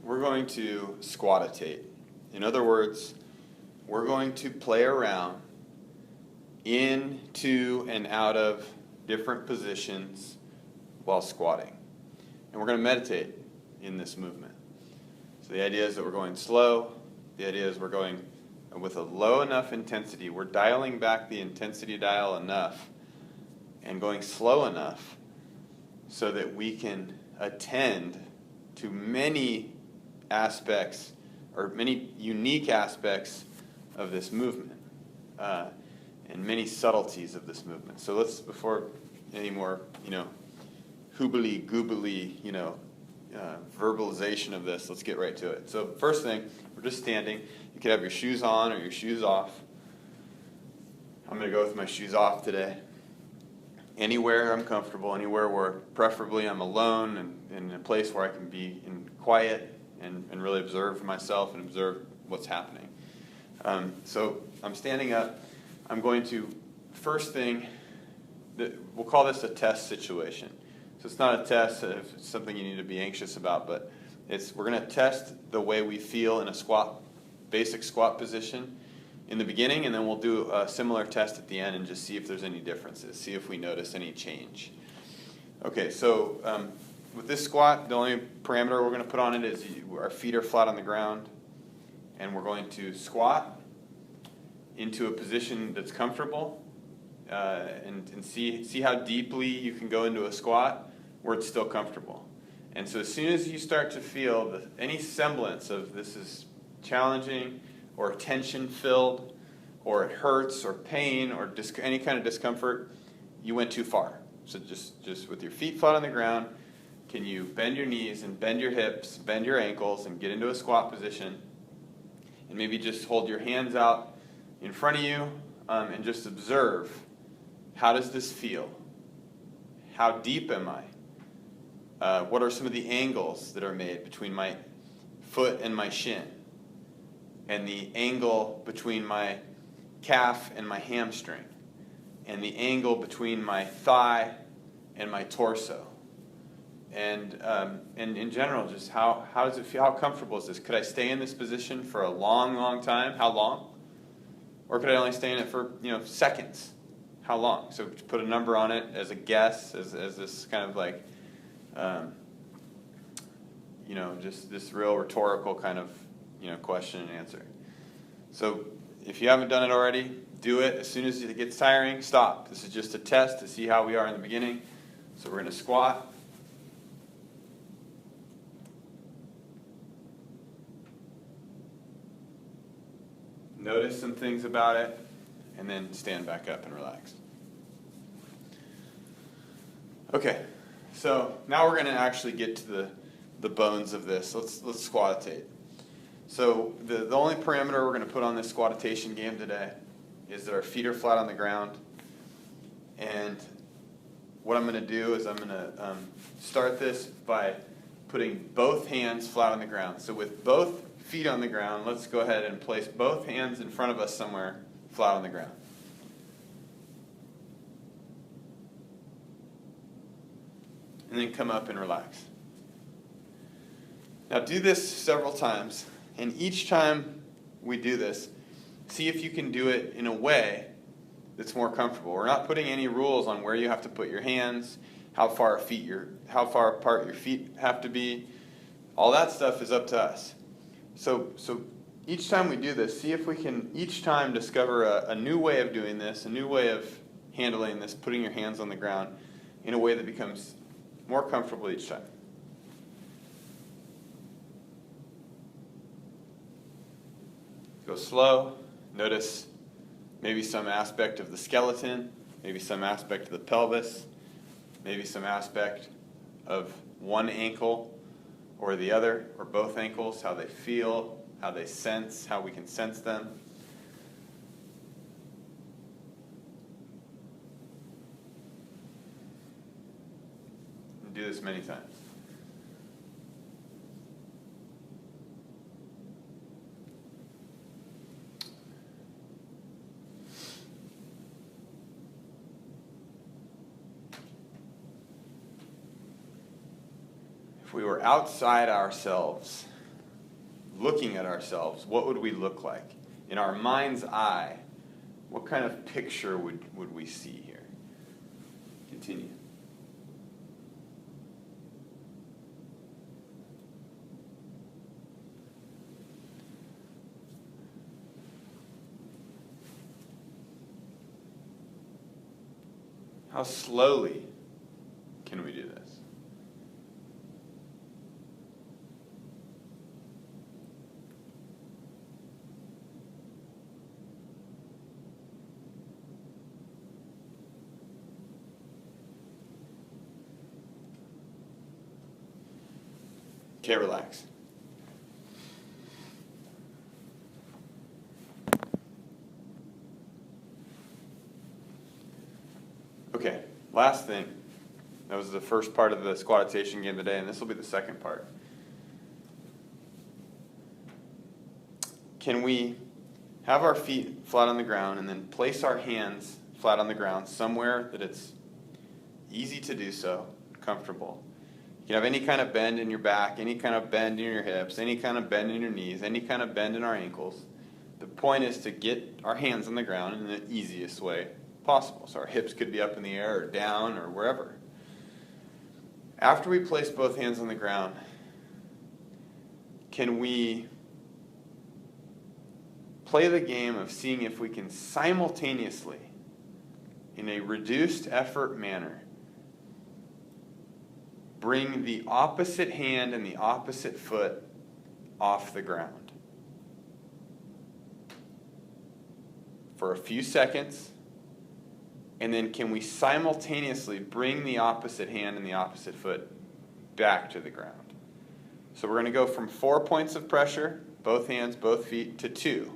we're going to squatitate. In other words, we're going to play around into and out of different positions while squatting. And we're going to meditate in this movement. So the idea is that we're going slow. The idea is we're going with a low enough intensity. We're dialing back the intensity dial enough and going slow enough so that we can attend to many aspects or many unique aspects of this movement and many subtleties of this movement. So let's, before any more, hoobly goobly, verbalization of this, let's get right to it. So first thing, we're just standing. You could have your shoes on or your shoes off. I'm going to go with my shoes off today. Anywhere I'm comfortable, anywhere where preferably I'm alone and in a place where I can be in quiet and really observe myself and observe what's happening. So I'm standing up. I'm going to, first thing, we'll call this a test situation. So it's not a test, it's something you need to be anxious about, but we're going to test the way we feel in a basic squat position in the beginning, and then we'll do a similar test at the end and just see if there's any differences, see if we notice any change. Okay, so with this squat, the only parameter we're going to put on it is our feet are flat on the ground, and we're going to squat into a position that's comfortable and see how deeply you can go into a squat where it's still comfortable. And so as soon as you start to feel any semblance of this is challenging or tension-filled or it hurts or pain or any kind of discomfort, you went too far. So just with your feet flat on the ground, can you bend your knees and bend your hips, bend your ankles, and get into a squat position, and maybe just hold your hands out in front of you and just observe, how does this feel? How deep am I? What are some of the angles that are made between my foot and my shin? And the angle between my calf and my hamstring? And the angle between my thigh and my torso? And in general, just how does it feel? How comfortable is this? Could I stay in this position for a long, long time? How long? Or could I only stay in it for seconds? How long? So put a number on it as a guess, as this kind of like, just this real rhetorical kind of question and answer. So if you haven't done it already, do it. As soon as it gets tiring, stop. This is just a test to see how we are in the beginning. So we're going to squat. Notice some things about it, and then stand back up and relax. Okay, so now we're going to actually get to the bones of this. Let's squatitate. So the only parameter we're going to put on this squatitation game today is that our feet are flat on the ground. And what I'm going to do is I'm going to start this by putting both hands flat on the ground. So with both feet on the ground, let's go ahead and place both hands in front of us somewhere flat on the ground. And then come up and relax. Now do this several times, and each time we do this, see if you can do it in a way that's more comfortable. We're not putting any rules on where you have to put your hands, how far apart your feet have to be. All that stuff is up to us. So each time we do this, see if we can each time discover a new way of doing this, a new way of handling this, putting your hands on the ground in a way that becomes more comfortable each time. Go slow. Notice maybe some aspect of the skeleton, maybe some aspect of the pelvis, maybe some aspect of one ankle or the other, or both ankles, how they feel, how they sense, how we can sense them. And do this many times. If we were outside ourselves, looking at ourselves, what would we look like? In our mind's eye, what kind of picture would we see here? Continue. How slowly can we do this? Okay, relax. Okay, last thing. That was the first part of the squatitation game today, and this will be the second part. Can we have our feet flat on the ground and then place our hands flat on the ground somewhere that it's easy to do so, comfortable? You can have any kind of bend in your back, any kind of bend in your hips, any kind of bend in your knees, any kind of bend in our ankles. The point is to get our hands on the ground in the easiest way possible. So our hips could be up in the air or down or wherever. After we place both hands on the ground, can we play the game of seeing if we can simultaneously, in a reduced effort manner, bring the opposite hand and the opposite foot off the ground for a few seconds, and then can we simultaneously bring the opposite hand and the opposite foot back to the ground? So we're going to go from 4 points of pressure, both hands, both feet, to 2.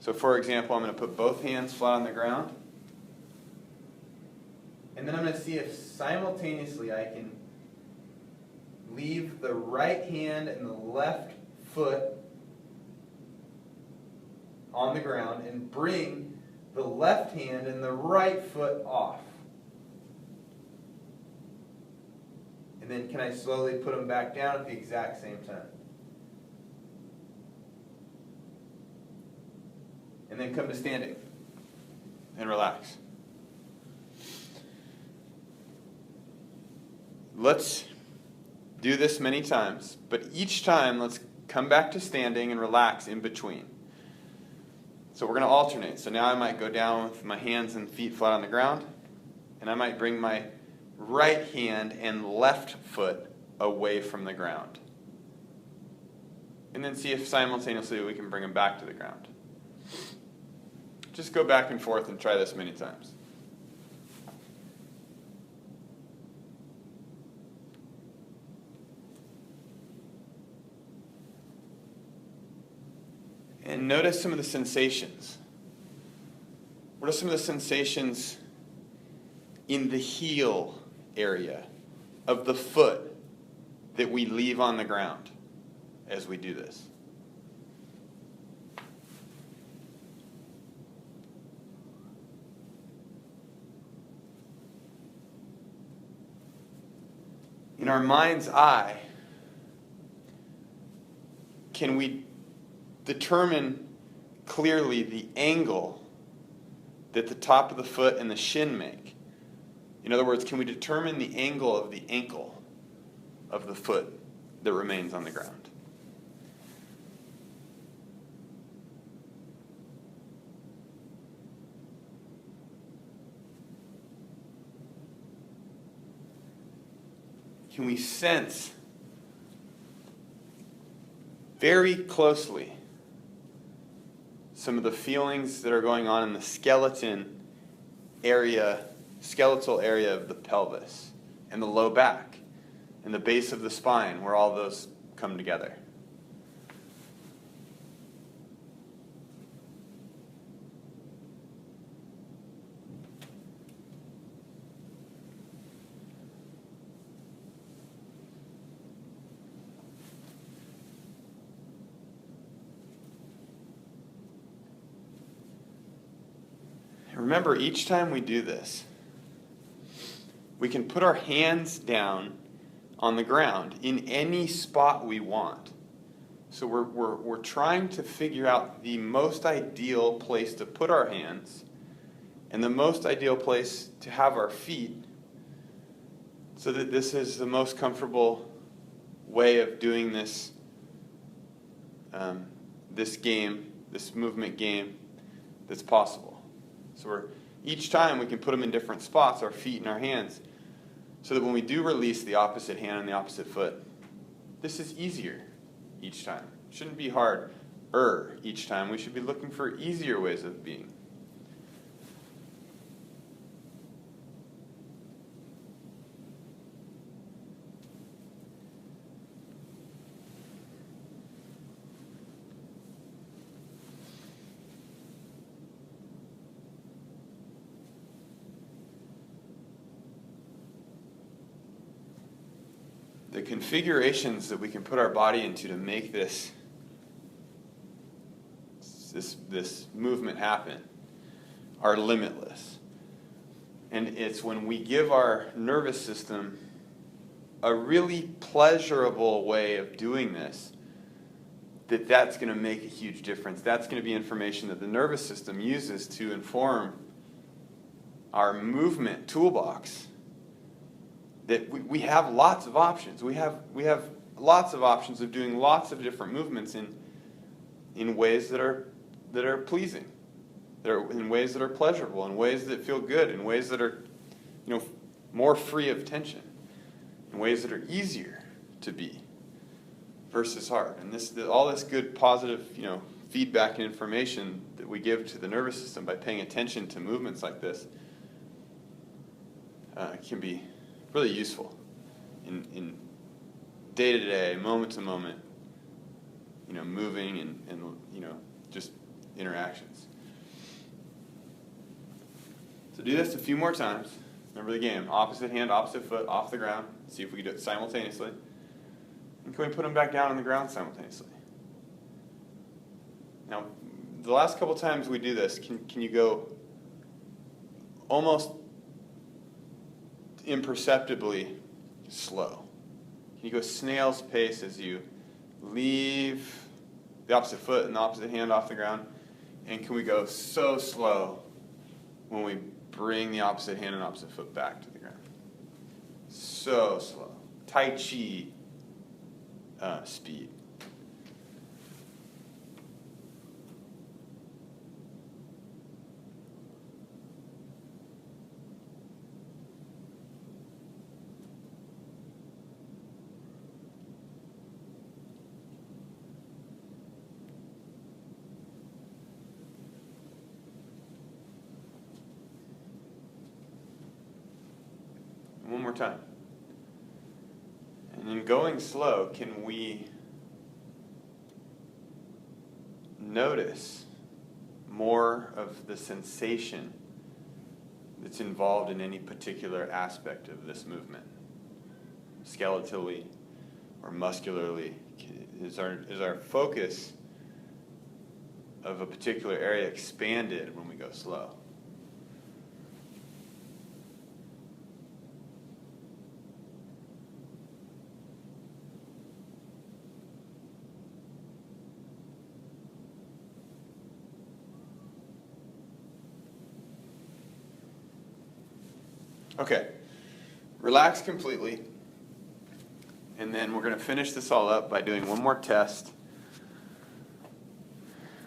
So for example, I'm going to put both hands flat on the ground, and then I'm going to see if simultaneously I can leave the right hand and the left foot on the ground and bring the left hand and the right foot off. And then can I slowly put them back down at the exact same time? And then come to standing and relax. Let's do this many times, but each time let's come back to standing and relax in between. So we're going to alternate. So now I might go down with my hands and feet flat on the ground, and I might bring my right hand and left foot away from the ground. And then see if simultaneously we can bring them back to the ground. Just go back and forth and try this many times. And notice some of the sensations. What are some of the sensations in the heel area of the foot that we leave on the ground as we do this? In our mind's eye, can we determine clearly the angle that the top of the foot and the shin make? In other words, can we determine the angle of the ankle of the foot that remains on the ground? Can we sense very closely some of the feelings that are going on in the skeletal area of the pelvis and the low back and the base of the spine, where all those come together? Remember, each time we do this, we can put our hands down on the ground in any spot we want. So we're trying to figure out the most ideal place to put our hands and the most ideal place to have our feet so that this is the most comfortable way of doing this this game, this movement game that's possible. So each time we can put them in different spots, our feet and our hands, so that when we do release the opposite hand and the opposite foot, this is easier each time. It shouldn't be harder each time. We should be looking for easier ways of being. The configurations that we can put our body into to make this movement happen are limitless. And it's when we give our nervous system a really pleasurable way of doing this that's going to make a huge difference. That's going to be information that the nervous system uses to inform our movement toolbox. That we have lots of options. We have lots of options of doing lots of different movements in ways that are pleasing, in ways that are pleasurable, in ways that feel good, in ways that are more free of tension, in ways that are easier to be versus hard. And all this good positive feedback and information that we give to the nervous system by paying attention to movements like this can be really useful in day-to-day, moment-to-moment, moving and just interactions. So do this a few more times. Remember the game. Opposite hand, opposite foot, off the ground. See if we can do it simultaneously. And can we put them back down on the ground simultaneously? Now, the last couple times we do this, can you go almost imperceptibly slow? Can you go snail's pace as you leave the opposite foot and the opposite hand off the ground? And can we go so slow when we bring the opposite hand and opposite foot back to the ground? So slow. Tai Chi speed. One more time. And in going slow, can we notice more of the sensation that's involved in any particular aspect of this movement? Skeletally or muscularly? Is our focus of a particular area expanded when we go slow? Okay, relax completely, and then we're going to finish this all up by doing one more test.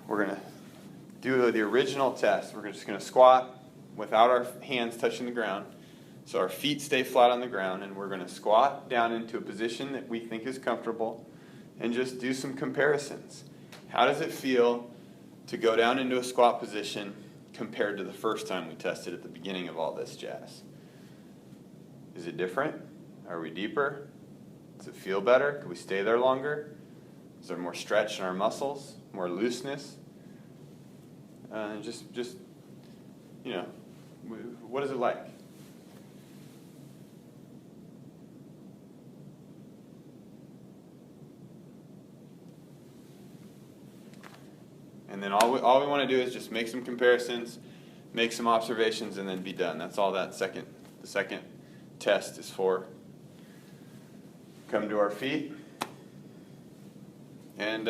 We're going to do the original test. We're just going to squat without our hands touching the ground, so our feet stay flat on the ground, and we're going to squat down into a position that we think is comfortable and just do some comparisons. How does it feel to go down into a squat position compared to the first time we tested at the beginning of all this jazz? Is it different? Are we deeper? Does it feel better? Can we stay there longer? Is there more stretch in our muscles? More looseness? Just what is it like? And then all we want to do is just make some comparisons, make some observations, and then be done. That's all the second test is for. Come to our feet. and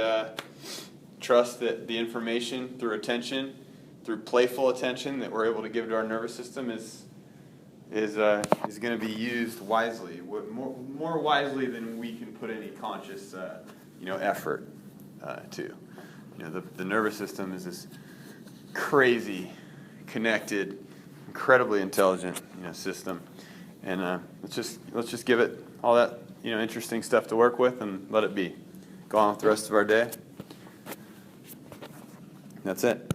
trust that the information through attention, through playful attention that we're able to give to our nervous system is going to be used wisely, more wisely than we can put any conscious effort to. The nervous system is this crazy, connected, incredibly intelligent system, and let's just give it all that interesting stuff to work with and let it be. Go on with the rest of our day. That's it.